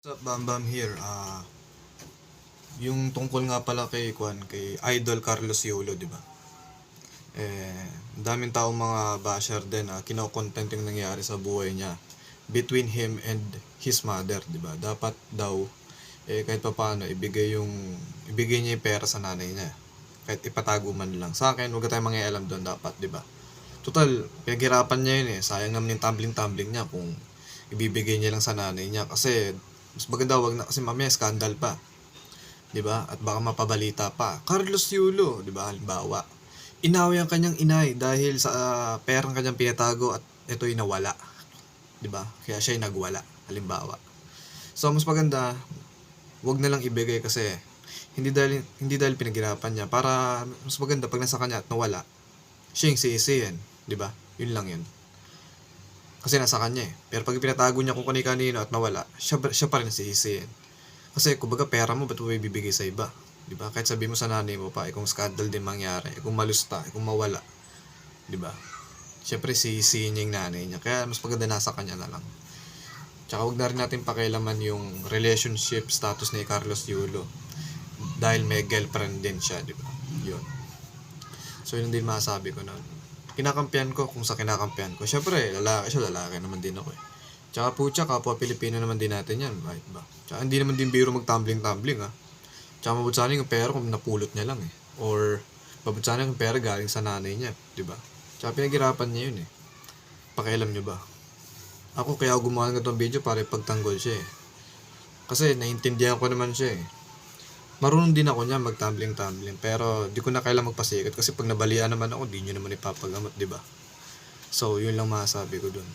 What's up, Bam Bam here. Yung tungkol nga pala kay Idol Carlos Yulo, di ba? Ang daming taong mga basher din na kino-content yung nangyari sa buhay niya between him and his mother, di ba? Dapat daw kahit papaano ibigay niya yung pera sa nanay niya. Kahit ipatago man lang. Sa akin, huwag tayong mangialam doon dapat, di ba? Total, pinaghirapan niya yun eh. Sayang naman yung tumbling-tumbling niya kung ibibigay niya lang sa nanay niya. Kasi mas maganda wag na kasi mamaya skandal pa, 'di ba? At baka mapabalita pa. Carlos Yulo, 'di ba? Halimbawa, inaway ang kanyang inay dahil sa perang kanyang pinatago at ito'y nawala, 'di ba? Kaya siya ay nagwala, halimbawa. So mas maganda wag na lang ibigay kasi hindi dahil pinaghirapan niya, para mas maganda pag nasa kanya at nawala, siya yung sisihin, 'di ba? Yun lang yun. Kasi nasa kanya eh. Pero pag pinatago niya kung kanino at nawala, siya pa rin sisisihin. Kasi kumbaga pera mo, ba't mo ibibigay sa iba? Diba? Kahit sabi mo sa nanay mo pa, kung scandal din mangyari, kung malusta, kung mawala. Diba? Siyempre sisisihin niya yung nanay niya. Kaya mas maganda nasa kanya na lang. Tsaka huwag na rin natin pakialaman yung relationship status ni Carlos Yulo. Dahil may girlfriend din siya, diba? Yun. So yun din masabi ko nun. Kinakampihan ko kung sa kinakampihan ko. Siyempre, lalaki naman din ako eh. Tsaka putya, kapwa Pilipino naman din natin yan, right ba? Tsaka hindi naman din biro mag-tumbling-tumbling ha. Tsaka mabut sana yung pera kung napulot niya lang eh. Or mabut sana yung pera galing sa nanay niya, di ba? Tsaka pinaghirapan niya yun eh. Pakialam niyo ba? Ako kaya gumawa ng itong video para ipagtanggol siya eh. Kasi naiintindihan ko naman siya eh. Marunong din ako niya mag-tumbling-tumbling, pero di ko na kailangan magpasikat kasi pag nabalian naman ako, di nyo naman ipapagamot, di ba? So, yun lang masasabi ko dun.